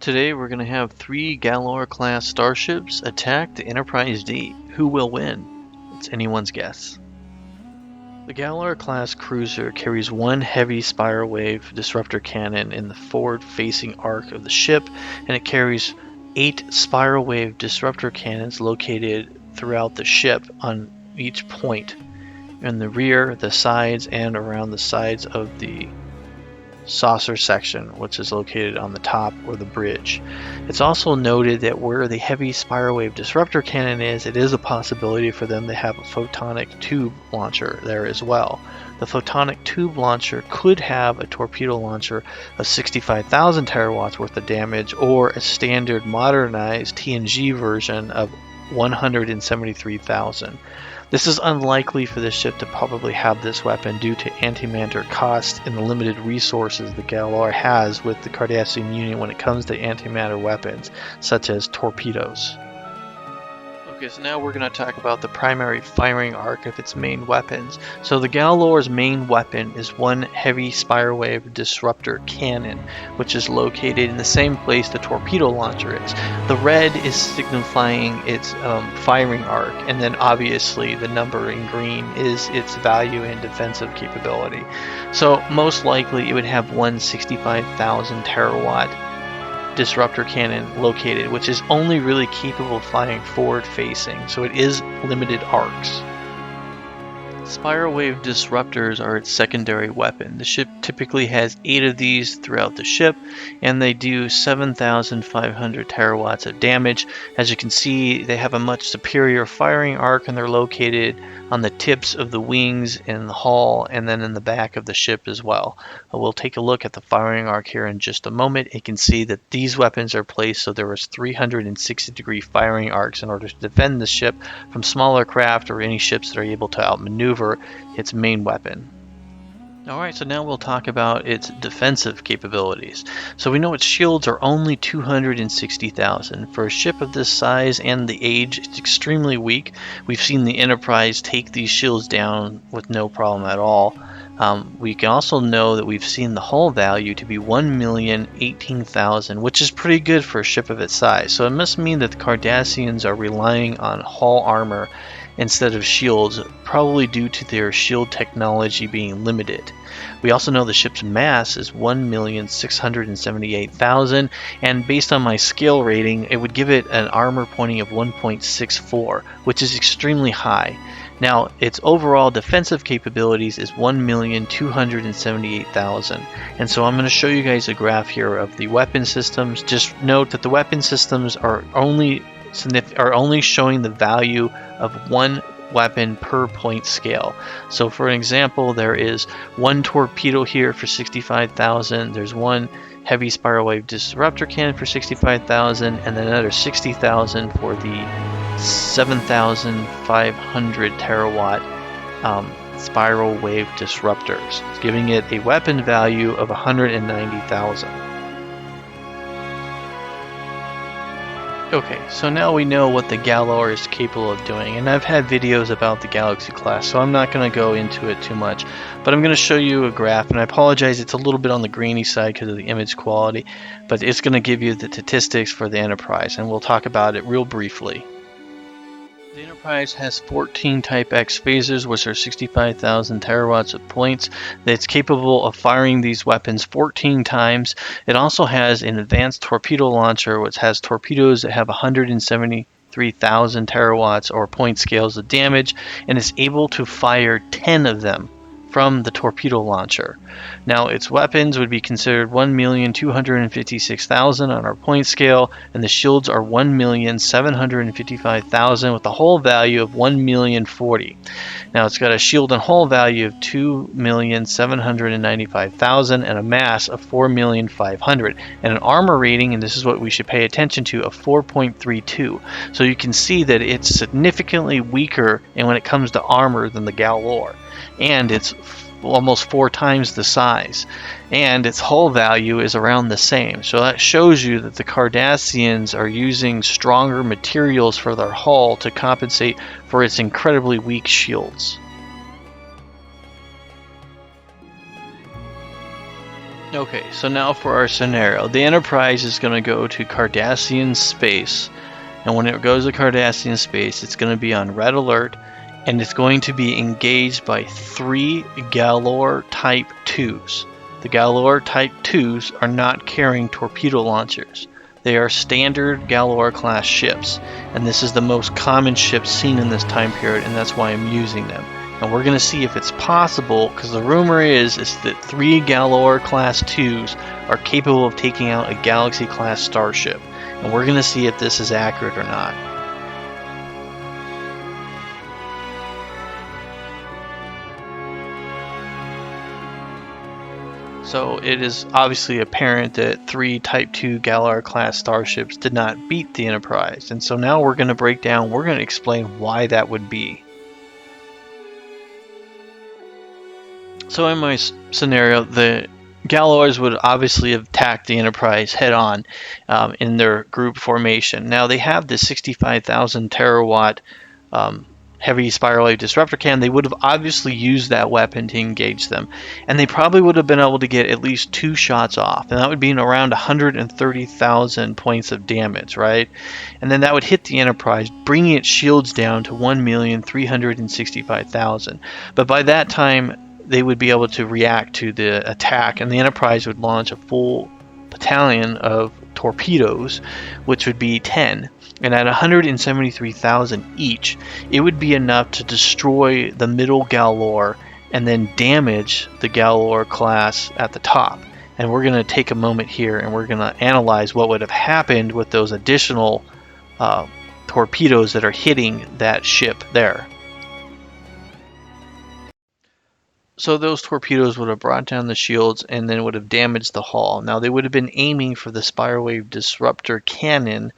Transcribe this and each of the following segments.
Today we're going to have 3 Galore class starships attack the Enterprise D. Who will win? It's anyone's guess. The Galore class cruiser carries 1 heavy spiral wave disruptor cannon in the forward-facing arc of the ship, and it carries 8 spiral wave disruptor cannons located throughout the ship on each point in the rear, the sides, and around the sides of the saucer section, which is located on the top or the bridge. It's also noted that where the heavy spiral wave disruptor cannon is, it is a possibility for them to have a photonic tube launcher there as well. The photonic tube launcher could have a torpedo launcher of 65,000 terawatts worth of damage, or a standard modernized TNG version of 173,000. This is unlikely for the ship to probably have this weapon due to antimatter cost and the limited resources the Galore has with the Cardassian Union when it comes to antimatter weapons, such as torpedoes. Okay, so now we're going to talk about the primary firing arc of its main weapons. So the Galore's main weapon is 1 heavy spiral wave disruptor cannon, which is located in the same place the torpedo launcher is. The red is signifying its firing arc, and then obviously the number in green is its value in defensive capability. So most likely it would have 1 65,000 terawatt disruptor cannon located, which is only really capable of flying forward facing, so it is limited arcs. Spiral wave disruptors are its secondary weapon. The ship typically has 8 of these throughout the ship, and they do 7,500 terawatts of damage. As you can see, they have a much superior firing arc, and they're located on the tips of the wings in the hull and then in the back of the ship as well. We'll take a look at the firing arc here in just a moment. You can see that these weapons are placed so there is 360-degree firing arcs in order to defend the ship from smaller craft or any ships that are able to outmaneuver its main weapon. Alright, so now we'll talk about its defensive capabilities. So we know its shields are only 260,000. For a ship of this size and the age, it's extremely weak. We've seen the Enterprise take these shields down with no problem at all. We can also know that we've seen the hull value to be 1,018,000, which is pretty good for a ship of its size. So it must mean that the Cardassians are relying on hull armor instead of shields, probably due to their shield technology being limited. We also know the ship's mass is 1,678,000, and based on my scale rating, it would give it an armor pointing of 1.64, which is extremely high. Now, its overall defensive capabilities is 1,278,000, and so I'm going to show you guys a graph here of the weapon systems. Just note that the weapon systems are only showing the value of 1 weapon per point scale. So for an example, there is 1 torpedo here for 65,000, there's 1 heavy spiral wave disruptor cannon for 65,000, and then another 60,000 for the 7,500 terawatt spiral wave disruptors, giving it a weapon value of 190,000. Okay, so now we know what the Galore is capable of doing, and I've had videos about the Galaxy class, so I'm not going to go into it too much, but I'm going to show you a graph, and I apologize, it's a little bit on the grainy side because of the image quality, but it's going to give you the statistics for the Enterprise, and we'll talk about it real briefly. The Enterprise has 14 Type X phasers, which are 65,000 terawatts of points. It's capable of firing these weapons 14 times. It also has an advanced torpedo launcher, which has torpedoes that have 173,000 terawatts or point scales of damage, and is able to fire 10 of them from the torpedo launcher. Now, its weapons would be considered 1,256,000 on our point scale, and the shields are 1,755,000 with a hull value of 1,040,000. Now, it's got a shield and hull value of 2,795,000 and a mass of 4,500,000 and an armor rating, and this is what we should pay attention to, of 4.32. So you can see that it's significantly weaker when it comes to armor than the Galore, and it's almost 4 times the size, and its hull value is around the same. So that shows you that the Cardassians are using stronger materials for their hull to compensate for its incredibly weak shields. Okay, so now for our scenario. The Enterprise is going to go to Cardassian space, and when it goes to Cardassian space, it's going to be on red alert, and it's going to be engaged by 3 Galore Type 2s. The Galore Type 2s are not carrying torpedo launchers. They are standard Galore class ships, and this is the most common ship seen in this time period, and that's why I'm using them. And we're going to see if it's possible, because the rumor is that 3 Galore class 2s are capable of taking out a Galaxy class starship. And we're going to see if this is accurate or not. So it is obviously apparent that 3 Type 2 Galore class starships did not beat the Enterprise. And so now we're going to break down, we're going to explain why that would be. So in my scenario, the Galores would obviously have attacked the Enterprise head-on in their group formation. Now they have the 65,000 terawatt heavy spiral wave disruptor cannon. They would have obviously used that weapon to engage them, and they probably would have been able to get at least 2 shots off, and that would be around 130,000 points of damage, right? And then that would hit the Enterprise, bringing its shields down to 1,365,000. But by that time, they would be able to react to the attack, and the Enterprise would launch a full battalion of torpedoes, which would be 10. And at 173,000 each, it would be enough to destroy the middle Galore and then damage the Galore class at the top. And we're going to take a moment here and we're going to analyze what would have happened with those additional torpedoes that are hitting that ship there. So those torpedoes would have brought down the shields and then would have damaged the hull. Now they would have been aiming for the spiral wave disruptor cannon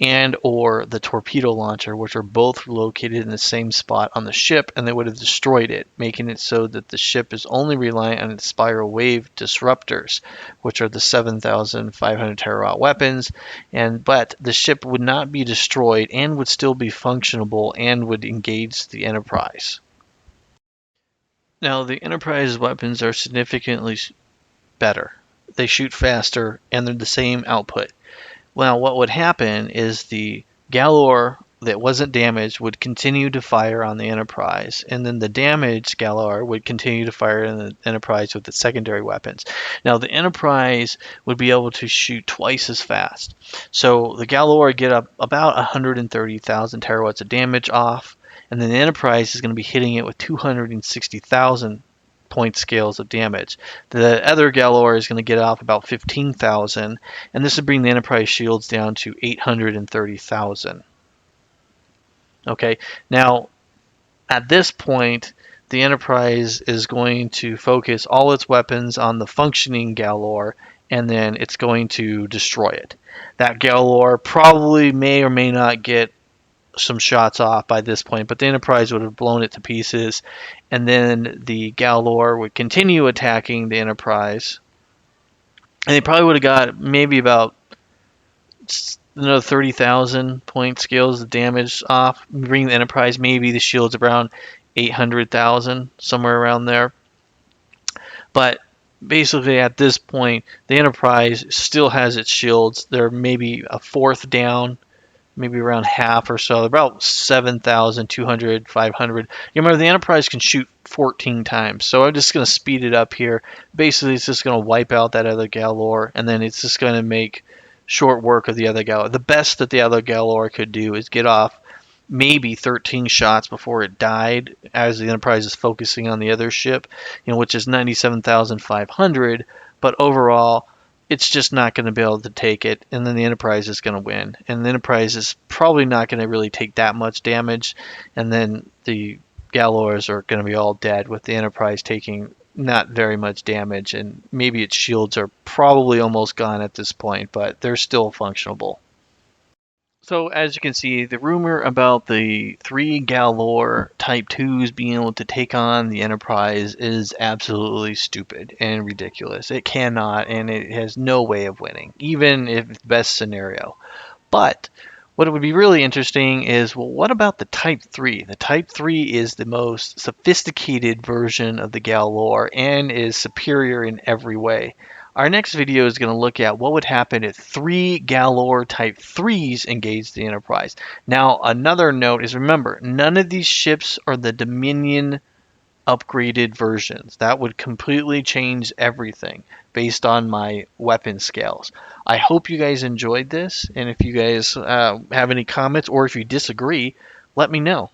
and or the torpedo launcher, which are both located in the same spot on the ship, and they would have destroyed it, making it so that the ship is only reliant on its spiral wave disruptors, which are the 7,500 terawatt weapons. But the ship would not be destroyed and would still be functionable and would engage the Enterprise. Now, the Enterprise weapons are significantly better. They shoot faster, and they're the same output. Now, what would happen is the Galore that wasn't damaged would continue to fire on the Enterprise, and then the damaged Galore would continue to fire on the Enterprise with the secondary weapons. Now, the Enterprise would be able to shoot twice as fast. So the Galore would get up about 130,000 terawatts of damage off, and then the Enterprise is going to be hitting it with 260,000 point scales of damage. The other Galore is going to get off about 15,000, and this would bring the Enterprise shields down to 830,000. Okay, now at this point, the Enterprise is going to focus all its weapons on the functioning Galore, and then it's going to destroy it. That Galore probably may or may not get some shots off by this point, but the Enterprise would have blown it to pieces, and then the Galore would continue attacking the Enterprise, and they probably would have got maybe about another 30,000 point scales of damage off, bringing the Enterprise maybe the shields around 800,000, somewhere around there. But basically at this point, the Enterprise still has its shields. They're maybe a fourth down, maybe around half or so, about 7,200, 500. You remember the Enterprise can shoot 14 times, so I'm just going to speed it up here. Basically, it's just going to wipe out that other Galore, and then it's just going to make short work of the other Galore. The best that the other Galore could do is get off maybe 13 shots before it died, as the Enterprise is focusing on the other ship, which is 97,500, but overall, it's just not going to be able to take it, and then the Enterprise is going to win. And the Enterprise is probably not going to really take that much damage, and then the Galores are going to be all dead, with the Enterprise taking not very much damage, and maybe its shields are probably almost gone at this point, but they're still functionable. So as you can see, the rumor about the 3 Galore Type 2s being able to take on the Enterprise is absolutely stupid and ridiculous. It cannot, and it has no way of winning, even if it's best scenario. But what would be really interesting is, well, what about the Type 3? The Type 3 is the most sophisticated version of the Galore and is superior in every way. Our next video is going to look at what would happen if 3 Galore Type 3s engaged the Enterprise. Now, another note is, remember, none of these ships are the Dominion upgraded versions. That would completely change everything based on my weapon scales. I hope you guys enjoyed this, and if you guys have any comments or if you disagree, let me know.